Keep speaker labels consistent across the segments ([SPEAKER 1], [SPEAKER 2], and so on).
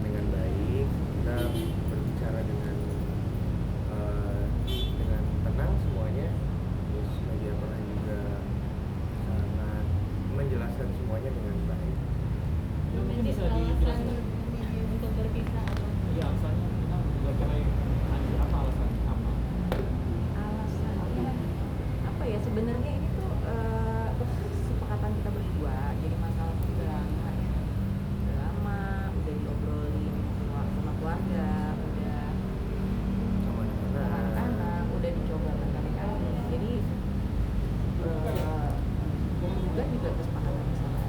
[SPEAKER 1] dengan baik, kita berbicara dengan tenang semuanya. Terus media peran juga sangat menjelaskan semuanya dengan baik.
[SPEAKER 2] Mungkin bisa dijelasin untuk berpisah atau
[SPEAKER 3] iya alasannya kita kira-kira apa alasannya apa?
[SPEAKER 4] Alasannya apa ya, sebenarnya ini tuh kesepakatan kita berdua. Jadi masalah itu udah lama, udah diobrolin sama keluarga, udah
[SPEAKER 1] Sama
[SPEAKER 4] sama anak-anak, udah dicoba berkali-kali. Jadi juga kesepakatan bersama.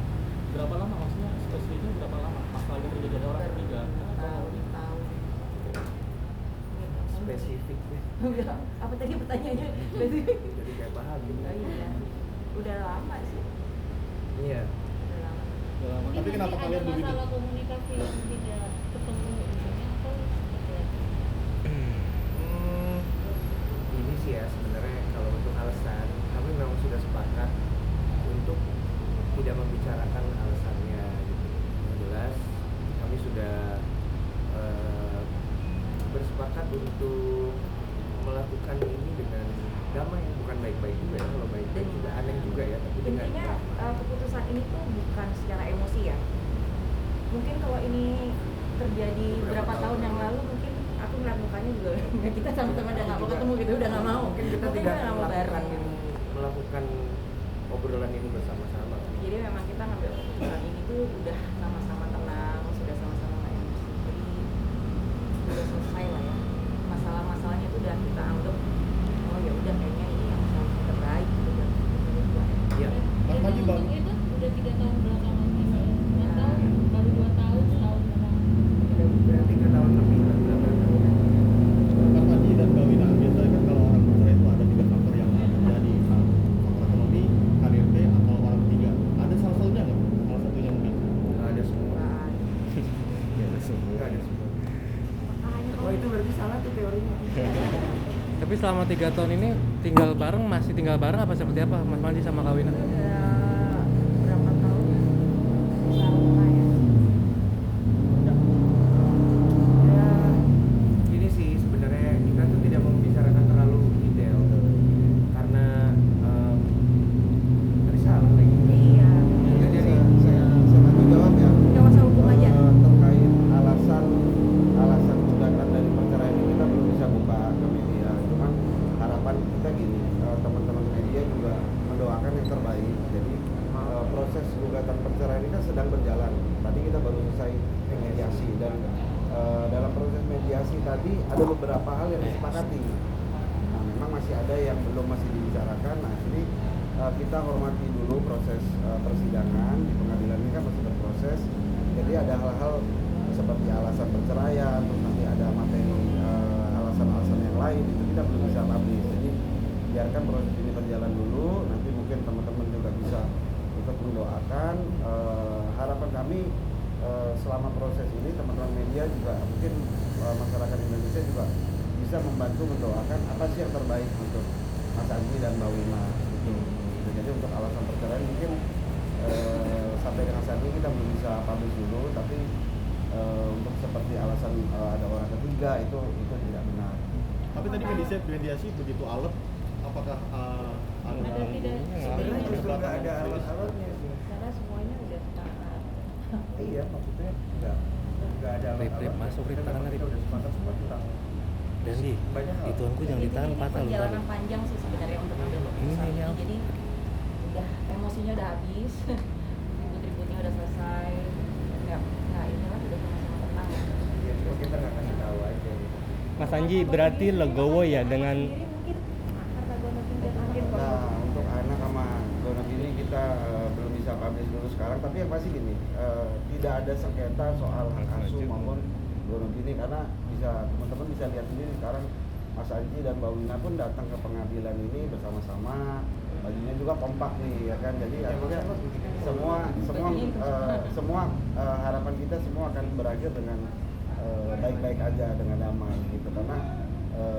[SPEAKER 3] Berapa lama maksudnya spesifiknya berapa lama masalah itu terjadi ada orang ketiga
[SPEAKER 4] Tahun
[SPEAKER 1] spesifik ya.
[SPEAKER 4] apa tadi pertanyaannya? Spesifik.
[SPEAKER 1] Jadi kayak paham gitu.
[SPEAKER 4] Oh, iya. Udah lama sih.
[SPEAKER 1] Iya.
[SPEAKER 4] Udah lama.
[SPEAKER 2] mungkin
[SPEAKER 5] Tapi kenapa
[SPEAKER 2] nanti
[SPEAKER 5] kalian
[SPEAKER 2] ada
[SPEAKER 5] begitu?
[SPEAKER 2] masalah komunikasi yang tidak ketemu misalnya atau seperti apa?
[SPEAKER 1] Ini sih ya sebenarnya kalau untuk alasan kami memang sudah sepakat untuk tidak membicarakan alasannya gitu. Yang jelas kami sudah bersepakat untuk melakukan ini dengan damai, bukan baik-baik juga ya. Kalau baik-baik juga aneh juga ya, tapi dengan
[SPEAKER 4] Intinya keputusan ini tuh bukan secara emosi ya. Mungkin kalau ini terjadi berapa tahun yang lalu, mungkin aku ngeliat mukanya juga kita sama-sama udah nggak mau ketemu gitu, udah nggak mau.
[SPEAKER 1] Mungkin kita
[SPEAKER 4] Mungkin
[SPEAKER 1] tidak
[SPEAKER 4] nggak mau bareng.
[SPEAKER 1] melakukan obrolan ini bersama-sama.
[SPEAKER 4] Jadi memang kita ngambil keputusan ini tuh udah sama-sama tenang, sudah sama-sama nggak emosi. Jadi udah selesai lah ya. Masalah-masalahnya tuh udah kita anggap, oh ya udah kayaknya ini yang terbaik gitu buat kita berdua.
[SPEAKER 1] Iya.
[SPEAKER 5] Mas Panji, Bang.
[SPEAKER 2] Itu udah 3 tahun belakangan ini, atau baru 2 tahun, setahun belakangan?
[SPEAKER 1] Udah 3 tahun lebih lah belakangan.
[SPEAKER 5] Mas Panji dan Mbak Wina, biasanya kan kalau orang bercerai itu ada 3 faktor yang terjadi, faktor ekonomi, KDRT, atau orang ketiga. Ada salah satunya nggak? Salah satunya mungkin.
[SPEAKER 1] Nggak ada semua.
[SPEAKER 4] Nah,
[SPEAKER 1] Nggak ada semua. Nggak ada semua. Oh itu berarti salah tuh teorinya.
[SPEAKER 6] Tapi selama 3 tahun ini masih tinggal bareng apa seperti apa Mas Panji sama Kak Wina?
[SPEAKER 4] udah berapa tahun sama ya,
[SPEAKER 1] Ini sih sebenarnya kita tuh tidak membicarakan terlalu detail karena tadi salah lagi.
[SPEAKER 4] iya
[SPEAKER 1] Ya, jadi
[SPEAKER 7] saya bantu jawab ya.
[SPEAKER 4] nggak masalah hukum aja.
[SPEAKER 7] Terkait alasan gugatan dari perceraian ini kita belum bisa buka ke media. Cuman harapan kita gini, teman-teman media juga mendoakan yang terbaik. Jadi proses gugatan perceraian ini kan sedang berjalan. Tadi kita baru selesai mediasi dan dalam proses mediasi tadi ada beberapa hal yang disepakati. Nah, memang masih ada yang masih dibicarakan. Nah, ini kita hormati dulu proses persidangan di pengadilan ini kan masih berproses. Jadi ada hal-hal seperti alasan perceraian, terus nanti ada materi alasan-alasan yang lain itu kita belum bisa publish. Jadi biarkan proses ini berjalan dulu. Nanti mungkin teman-teman juga bisa ikut mendoakan. Harapan kami selama proses ini teman-teman media juga mungkin masyarakat Indonesia juga bisa membantu mendoakan apa sih yang terbaik untuk Mas Anji dan Mbak Wina gitu. Jadi untuk alasan perceraian mungkin sampai dengan saat ini kita belum bisa publish dulu, tapi untuk seperti alasan ada orang ketiga itu tidak benar.
[SPEAKER 5] Tapi tadi mediasi begitu alot, apakah
[SPEAKER 2] Ada tidak?
[SPEAKER 1] sebenarnya justru nggak ada alat-alatnya sih.
[SPEAKER 4] Karena semuanya udah sepakat.
[SPEAKER 1] Iya maksudnya nggak ada
[SPEAKER 6] Rip, masuk, Rip, tangan, Rip.
[SPEAKER 1] Kita udah sepakat semua tentang
[SPEAKER 6] Dan di
[SPEAKER 1] banyak hal.
[SPEAKER 6] ituanku jangan ditahan
[SPEAKER 4] Ini
[SPEAKER 6] patah lu tadi.
[SPEAKER 4] perjalanan panjang sih sebenarnya untuk ambil keputusan
[SPEAKER 6] Ini,
[SPEAKER 4] ini. Jadi udah emosinya udah habis, ribut-ributnya udah selesai. Nggak inilah udah sama-sama tenang.
[SPEAKER 1] Ya cuma kita nggak kasih tahu aja gitu.
[SPEAKER 6] Mas Anji berarti legowo ya dengan
[SPEAKER 4] Sendiri mungkin karena gue nanti udah akhir
[SPEAKER 7] Nah, untuk anak sama donat ini kita belum bisa publish dulu sekarang, tapi yang pasti gini, tidak ada sengketa soal hak asuh maupun donat ini karena teman-teman bisa lihat sendiri sekarang Mas Anji dan Mbak Wina pun datang ke pengadilan ini bersama-sama, bajunya juga kompak nih ya kan, jadi artinya semua harapan kita semua akan berakhir dengan baik-baik aja dengan damai gitu, karena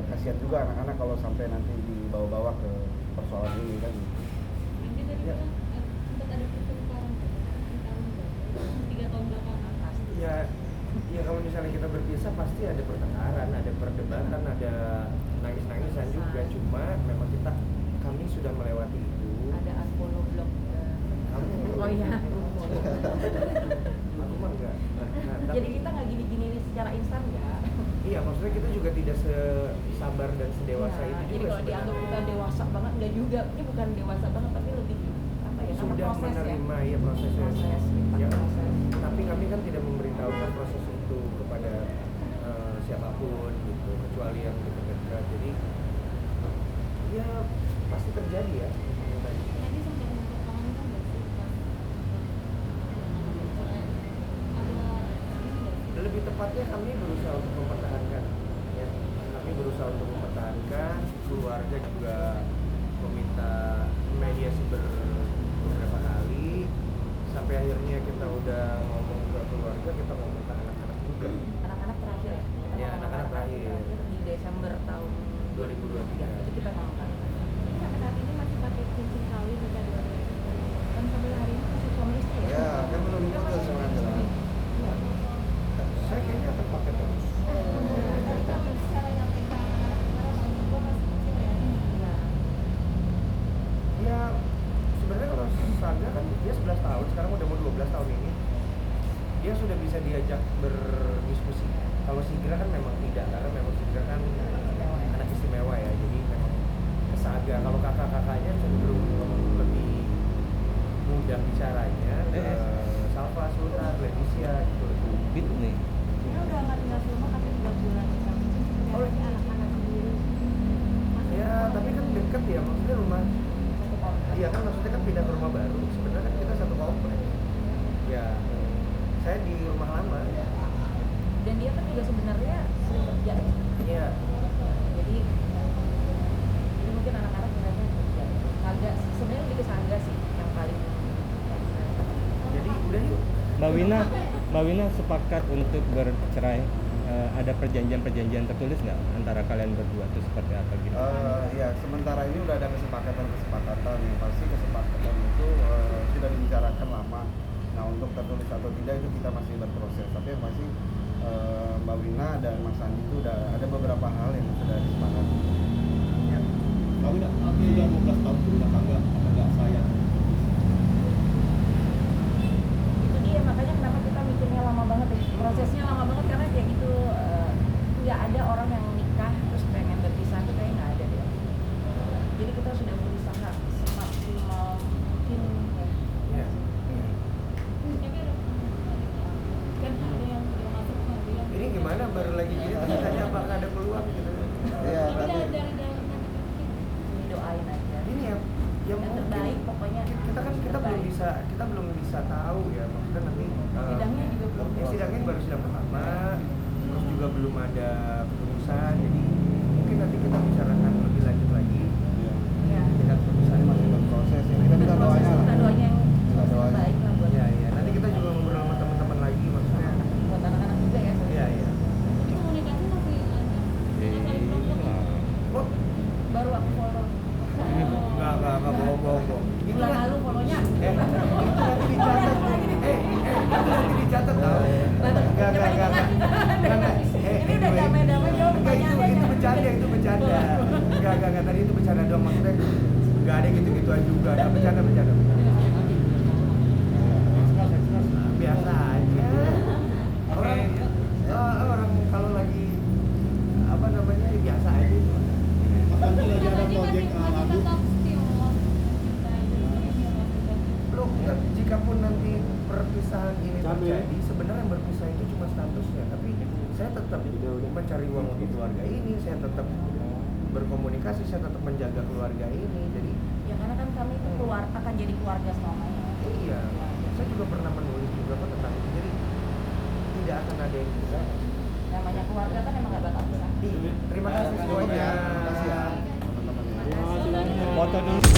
[SPEAKER 7] kasihan juga anak-anak kalau sampai nanti dibawa-bawa ke persoalan ini kan.
[SPEAKER 2] Nanti tadi bilang sempat ada pertengkaran 3 tahun belakangan.
[SPEAKER 1] Ya kamu sudah melewati itu.
[SPEAKER 4] Ada unfollow blog.
[SPEAKER 1] Kamu
[SPEAKER 4] Oh iya.
[SPEAKER 1] aku mah enggak. Nah,
[SPEAKER 4] Jadi kita nggak gini-gini secara instan ya.
[SPEAKER 1] iya, maksudnya kita juga tidak sesabar dan sedewasa
[SPEAKER 4] Iya,
[SPEAKER 1] itu
[SPEAKER 4] jadi
[SPEAKER 1] juga
[SPEAKER 4] kalau dianggap
[SPEAKER 1] sebenarnya.
[SPEAKER 4] kita dewasa banget nggak juga. Ini bukan dewasa banget tapi lebih apa ya? Karena
[SPEAKER 1] Sudah
[SPEAKER 4] proses
[SPEAKER 1] menerima
[SPEAKER 4] ya.
[SPEAKER 1] ya prosesnya.
[SPEAKER 4] Proses,
[SPEAKER 1] Ya,
[SPEAKER 4] proses.
[SPEAKER 1] tapi kami kan tidak memberitahukan proses itu kepada siapapun gitu, kecuali yang dekat-dekat. Jadi ya pasti terjadi ya.
[SPEAKER 2] Jadi sempat mempertahankan nggak sih pas cerai? Ada ini nggak sih?
[SPEAKER 1] Lebih tepatnya kami berusaha untuk mempertahankan, ya. Kami berusaha untuk mempertahankan. Keluarga juga meminta mediasi beberapa kali. Sampai akhirnya kita udah ngomong ke keluarga, kita ngomong ke anak-anak juga.
[SPEAKER 4] Anak-anak terakhir ya? Kita
[SPEAKER 1] Ya,
[SPEAKER 4] ngomong
[SPEAKER 1] anak-anak terakhir.
[SPEAKER 4] di Desember tahun
[SPEAKER 1] 2023.
[SPEAKER 4] Itu kita ngomong kan.
[SPEAKER 2] Sampai saat ini masih pakai cincin kawin juga dua-duanya. Dan sampai hari ini masih
[SPEAKER 4] Suami istri ya?
[SPEAKER 7] Ya, kan belum putus sama Angela.
[SPEAKER 4] Iya.
[SPEAKER 1] Saya kayaknya akan pakai terus.
[SPEAKER 2] Tapi cara nyampaikan anak-anak kemarin Bang Joko masih kecil ya.
[SPEAKER 4] Iya.
[SPEAKER 1] Ya, sebenarnya kalau Saga kan dia 11 tahun, sekarang udah mau 12 tahun ini. Dia sudah bisa diajak berdiskusi. Kalau Sigra kan memang tidak, karena memang Sigra kan anak istimewa ya. Jadi memang ke Saga. Kalau kakak-kakaknya cenderung lebih mudah bicaranya. Ke Salva, Sultan, Leticia gitu.
[SPEAKER 6] Gitu nih.
[SPEAKER 2] Dia udah nggak tinggal di rumah tapi 3 bulan di kampung.
[SPEAKER 1] Oh,
[SPEAKER 2] Lagi anak-anak sendiri. Masih
[SPEAKER 1] Ya, tapi kan deket ya, maksudnya rumah.
[SPEAKER 4] Satu komplek.
[SPEAKER 1] Iya kan maksudnya kan pindah ke rumah baru. Sebenarnya kan kita satu komplek. Ya, saya di rumah lama.
[SPEAKER 4] Dan dia kan juga sebenarnya sering kerja.
[SPEAKER 1] Iya.
[SPEAKER 4] Jadi mungkin anak-anak mereka kerja. Saga sebenarnya lebih ke Saga sih yang paling.
[SPEAKER 1] Jadi udah yuk.
[SPEAKER 6] Mbak Wina sepakat untuk bercerai. Ada perjanjian-perjanjian tertulis nggak antara kalian berdua itu seperti apa gitu?
[SPEAKER 7] Ya, sementara ini udah ada kesepakatan. Yang pasti kesepakatan itu sudah dibicarakan lama. Nah, untuk tertulis atau tidak itu kita masih berproses. Tapi yang pasti Mbak Wina dan Mas Andi itu udah ada beberapa hal yang sudah disepakati.
[SPEAKER 1] Ya.
[SPEAKER 5] Kami sudah 12 tahun berumah tangga, apakah sayang?
[SPEAKER 4] Itu dia makanya kenapa kita mikirnya lama banget ya. Prosesnya lama banget karena kayak gitu nggak ada orang yang nikah terus pengen berpisah tuh kayaknya nggak ada deh. Jadi kita sudah berusaha semaksimal mungkin ya.
[SPEAKER 1] Iya.
[SPEAKER 2] Tapi ada kan ada yang udah masuk ada yang
[SPEAKER 1] Ini gimana baru lagi gini terus tanya apakah ada peluang gitu.
[SPEAKER 7] Iya,
[SPEAKER 2] tapi
[SPEAKER 7] tadi
[SPEAKER 2] dari dalam
[SPEAKER 4] Ini doain aja.
[SPEAKER 1] Ini ya yang
[SPEAKER 4] Yang
[SPEAKER 1] mungkin
[SPEAKER 4] terbaik pokoknya.
[SPEAKER 1] kita kan
[SPEAKER 4] Terbaik.
[SPEAKER 1] belum bisa tahu ya, maksudnya nanti
[SPEAKER 4] Sidangnya juga belum
[SPEAKER 1] ya, sidangnya baru sidang pertama, terus juga belum ada keputusan, jadi mungkin nanti kita bicarakan lebih lanjut lagi
[SPEAKER 7] ya,
[SPEAKER 4] Ya.
[SPEAKER 1] tingkat keputusan
[SPEAKER 7] masih berproses. Ini kita minta doanya lah.
[SPEAKER 4] Kita doanya yang
[SPEAKER 7] Kita doanya.
[SPEAKER 4] terbaik lah buat
[SPEAKER 1] ya ya nanti kita juga ngobrol sama teman-teman lagi maksudnya.
[SPEAKER 4] buat anak-anak juga ya.
[SPEAKER 1] Iya iya.
[SPEAKER 2] tapi komunikasi masih lancar. Kita saling telepon.
[SPEAKER 1] Oh
[SPEAKER 4] Baru aku follow.
[SPEAKER 1] enggak bohong. Itu
[SPEAKER 4] Bulan
[SPEAKER 1] kan
[SPEAKER 4] lalu follow-nya.
[SPEAKER 1] itu nanti dicatat. Itu nanti dicatat tau. Enggak.
[SPEAKER 4] Ini udah damai-damai jawab
[SPEAKER 1] Enggak,
[SPEAKER 4] pertanyaannya.
[SPEAKER 1] itu bercanda. Enggak, tadi itu bercanda doang, maksudnya enggak ada gitu-gituan juga. Enggak bercanda. Biasa aja. Orang kalau lagi apa namanya biasa aja itu.
[SPEAKER 5] Mas Andi lagi ada
[SPEAKER 2] Tapi
[SPEAKER 5] proyek
[SPEAKER 2] masih
[SPEAKER 5] lagu.
[SPEAKER 2] tetap still kita
[SPEAKER 1] Loh, jika pun nanti perpisahan ini terjadi, sebenarnya yang berpisah itu cuma statusnya, tapi saya tetap mencari uang untuk keluarga ini, saya tetap berkomunikasi, saya tetap menjaga keluarga ini. Jadi
[SPEAKER 4] Ya karena kan kami itu akan jadi keluarga selamanya.
[SPEAKER 1] iya, saya juga pernah menulis juga kok tentang itu. Jadi tidak akan ada yang bisa.
[SPEAKER 4] Namanya keluarga kan emang gak bakal bisa.
[SPEAKER 1] Terima kasih semuanya.
[SPEAKER 7] Terima kasih ya, teman-teman ya.
[SPEAKER 6] Foto dulu.